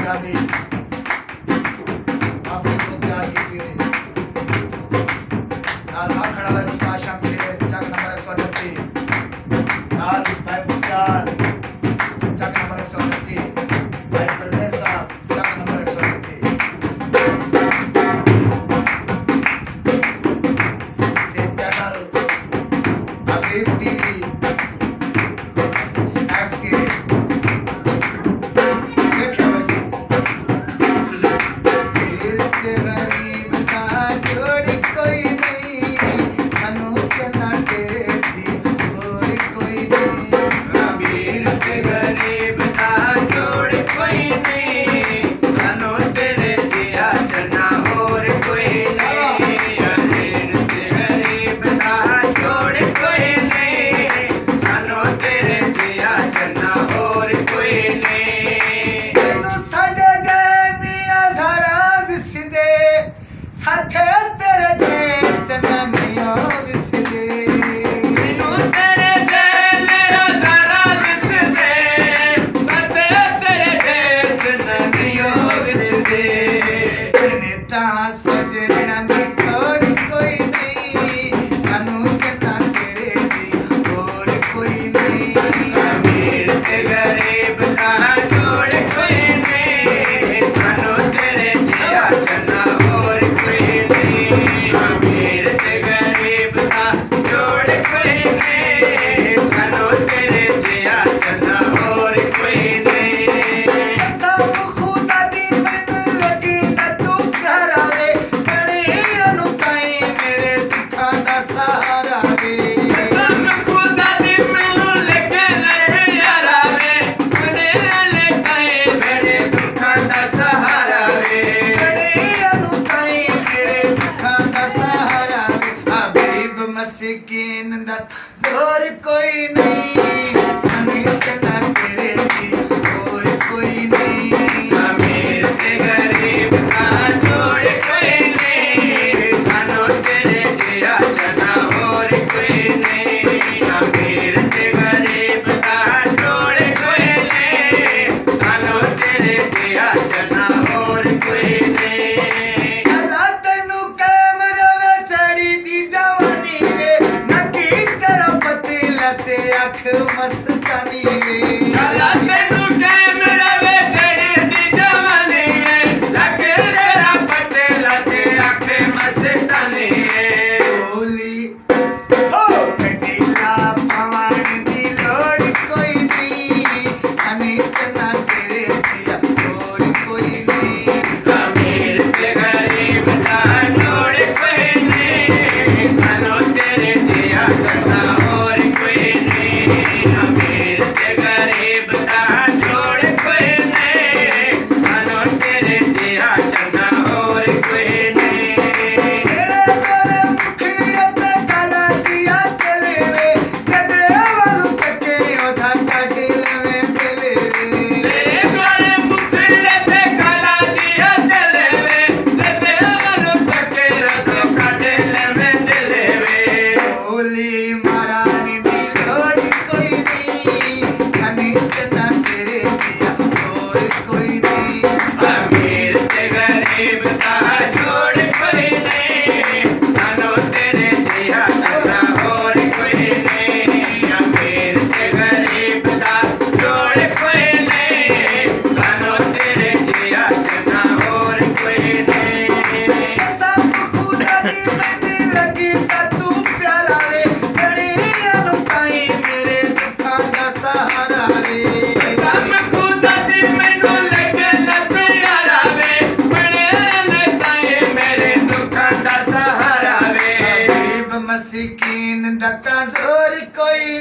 ਪੰਜਾਬੀ ਆਪਣੀ ਖੁਦ ਤਿਆਰ ਕੀਤੀ ਹੋਈ ਨਾਲ ਆਖਣ ਵਾਲਾ ਉਸਤਾਦ ਸ਼ਮਸ਼ੇਰ ਚੱਕ ਨੰਬਰ 129 ਨਾਲ ਭਾਈ ਮੁਖਤਾਰ ਚੱਕ ਨੰਬਰ 129 ਭਾਈ ਪ੍ਰਵੇਸ਼ ਸਾਹਿਬ ਚੱਕ ਨੰਬਰ 129 ਤੇ ਚੈਨਲ ਅਬੀਬ ਟੀਵੀ ਐਸਕੇ ਦੇਖਿਆ ਵੈਸੇ ਵੀਰ ਤੇ ਗਰੀਬ ਦਾ ਜੋੜ ਕੋਈ ਨਹੀਂ ਸਾਨੂੰ ਚੰਨਾ ਤੇਰੇ ਦੀ ਹੋਰ ਕੋਈ ਨਹੀਂ ਅਮੀਰ ਤੇ ਗਰੀਬ ਦਾ ਜੋੜ ਕੋਈ ਨਹੀਂ ਸਾਨੂੰ ਤੇਰੇ ਜਿਹਾ ਚੰਨਾ ਹੋਰ ਕੋਈ ਨਹੀਂ ਅਮੀਰ ਤੇ ਗਰੀਬ ਦਾ ਜੋੜ ਕੋਈ ਨਹੀਂ ਸਾਨੂੰ ਤੇਰੇ ਜਿਹਾ ਚੰਨਾ ਹੋਰ ਕੋਈ ਨਹੀਂ ਤੈਨੂੰ ਸਾਡੇ ਜੈਨੀਆਂ ਸਾਰਾ ਵਿਸਦੇ ਸਾਥੇ ਤੇਰੇ ਦੇ ਚੰਨੀਆਂ ਵਿਸਦੇ ਮੈਨੂੰ ਤੇਰੇ ਦਿਲ ਹਜ਼ਾਰਾਂ ਦਿਸਦੇ ਸਾਥੇ ਤੇਰੇ ਦੇ ਚੰਨਿਓ ਵਿਸਦੇ ਨੇ ਤਾਂ ਸਜਣਾ ਦੀ ਥੋੜ ਕੋਈ ਨਹੀਂ ਸਾਨੂੰ ਚੰਨਾ ਤੇਰੇ ਦੀ ਹੋਰ ਕੋਈ ਨਹੀਂ ਅਮੀਰ ਤੇ ਗਰੀਬ ਦਾ ਜੋੜ ਕੋਈ ਨਹੀਂ ਸਾਨੂੰ ਤੇਰੇ ਜਿਹਾ ਚੰਨਾ ਹੋਰ ਕੋਈ ਨਹੀਂ ਅਮੀਰ ਤੇ ਗਰੀਬ ਦਾ ਜੋੜ ਕੋਈ ਨਹੀਂ ਸਾਨੂੰ ਤੇਰੇ ਜਿਹਾ ਚੰਨਾ ਹੋਰ ਕੋਈ ਨਹੀਂ ਸਭ ਖੁਦਾ ਦੀ ਮੈਨੂੰ ਲੱਗੀ ਨਾ ਤੂੰ ਘਰਾਵੇ ਬੜੇ ਅਨੁਤਾਈ ਮੇਰੇ ਦੁੱਖਾਂ ਦਾ ਸਹਾਰਾ ਵੇ ਸਮ ਖੁਦਾ ਦੀ ਮੈਨੂੰ ਲੱਗੇ ਲਹਿ ਯਾਰਾ ਵੇ ਬੜੇ ਲਗਾਏ ਮੇਰੇ ਦੁੱਖਾਂ ਦਾ ਸਹਾਰਾ ਵੇ ਬੜੇ ਅਨੁਤਾਈ ਮੇਰੇ ਦੁੱਖਾਂ ਦਾ ਸਹਾਰਾ ਵੇ ਹਬੀਬ ਮਸਕੀਨ ਦਾ ਜ਼ੋਰ ਕੋਈ ਨਹੀਂ ਸਾਨੂੰ ਚੰਨਾ ਤੇਰੇ ਦੀ ਹੋਰ ਕੋਈ ਨਹੀਂ ਅਮੀਰ ਤੇ ਗਰੀਬ ਦਾ ਜੋੜ ਕੋਈ ਨਹੀਂ ਸਾਨੂੰ ਤੇਰੇ ਜਿਹਾ ਚੰਨਾ ਹੋਰ ਕੋਈ ਨਹੀਂ ਅਮੀਰ ਤੇ ਗਰੀਬ ਦਾ ਜੋੜ ਕੋਈ ਨਹੀਂ ਸਾਨੂੰ ਤੇਰੇ ਜਿਹਾ ਚੰਨਾ ਹੋਰ ਕੋਈ ਨਹੀਂ ਚਲਾ ਤੈਨੂੰ ਕੈਮਰੇ ਵਿੱਚ ਚੜੀ ਦੀ ਜਵਾਨੀ ਵੇ ਨੱਕੀ ਤੇਰਾ ਪਤੀਲਾ ਤੇ ਅੱਖ ਮਸਤਾਨੀ ਵੇ ਕਾਲਾ ਤੈਨੂੰ ਕੈਮਰਾ ਵਿੱਚ ਚੜ੍ਹਦੀ ਜਵਾਨੀ ਏ ਲੱਗ ਤੇਰਾ ਪਤਲਾ ਤੇ ਅੱਖ ਮਸਤਾਨੀ ਏ ਢੋਲੀ ਓ ਕਜੀਲਾ ਪਵਾਣ ਦੀ ਲੋੜ ਕੋਈ ਨਹੀਂ ਸਾਨੂੰ ਚੰਨਾ ਤੇਰੇ ਦੀ ਹੋਰ ਕੋਈ ਨਹੀਂ ਅਮੀਰ ਤੇ ਗਰੀਬ ਦਾ ਜੋੜ ਕੋਈ ਨਹੀਂ ਸਾਨੂੰ ਤੇਰੇ ਜਿਹਾ ਚੰਨਾ ਹੋਰ ਕੋਈ ਨਹੀਂ ਅਮੀਰ ਤੇ ਗਰੀਬ ਦਾ ਜੋੜ ਕੋਈ ਨਹੀਂ ਸਾਨੂੰ ਤੇਰੇ ਜਿਹਾ ਚੰਨਾ ਹੋਰ ਕੋਈ ਨਹੀਂ ਤੇਰੇ ਕੋਲੇ ਮੁਖੜੇ ਤੇ ਕਾਲਾ ਜੀਆ ਚਲੇ ਵੇ ਕਦੇ ਵਾਲੂ ਤੱਕੇ ਉਹਦਾ ਕੱਢ ਲਵੇਂ ਦਿਲੇ ਵੇ ਤੇਰੇ ਕੋਲੇ ਮੁਖੜੇ ਤੇ ਕਾਲਾ ਜੀਆ ਚਲੇ ਵੇ ਤੇ ਵੱਲੋਂ ਤੱਕੇ ਲੱਗਾ ਕੱਢ ਲੈਵੇਂ ਦਿਲੇ ਵੇ ਢੋਲੀ ਮਹਾਰਾਣੀ ਦੀ ਲੋੜ ਕੋਈ ਨਹੀਂ ਸਾਨੂੰ ਚੰਨਾ ਤੇਰੇ ਜੀਆ ਹੋਰ ਕੋਈ ਨਹੀਂ ਅਮੀਰ ਤੇ ਗਰੀਬ ਦਾ ਜੋੜ ਕੋਈ ਨਹੀਂ ਸਾਨੂੰ ਤੇਰੇ ਜਿਹਾ ਚੰਨਾ ਹੋਰ ਕੋਈ ਨਹੀਂ ਅਮੀਰ ਤੇ ਗਰੀਬ ਦਾ ਜੋੜ ਕੋਈ ਨਹੀਂ ਸਾਨੂੰ ਤੇਰੇ ਜਿਹਾ ਚੰਨਾ ਹੋਰ ਕੋਈ ਨਹੀਂ ਸਭ ਖੁਦਾ ਦੀ ਮੈਨੂੰ ਲੱਗੀ ਤਾਂ ਤੂੰ ਪਿਆਰਾ ਵੇ ਬੜੀ ਅਨੁਤਾਈ ਮੇਰੇ ਦੁੱਖਾਂ ਦਾ ਸਹਾਰਾ ਵੇ ਸਮ ਖੁਦਾ ਦੀ ਮੈਨੂੰ ਲੱਗੇ ਲੱਗ ਯਾਰਾ ਵੇ ਬੜੇ ਲਗਾਏ ਮੇਰੇ ਦੁੱਖਾਂ ਦਾ ਸਹਾਰਾ ਵੇ ਹਬੀਬ ਮਸਕੀਨ ਦਾ ਤਾਂ ਜ਼ੋਰ ਕੋਈ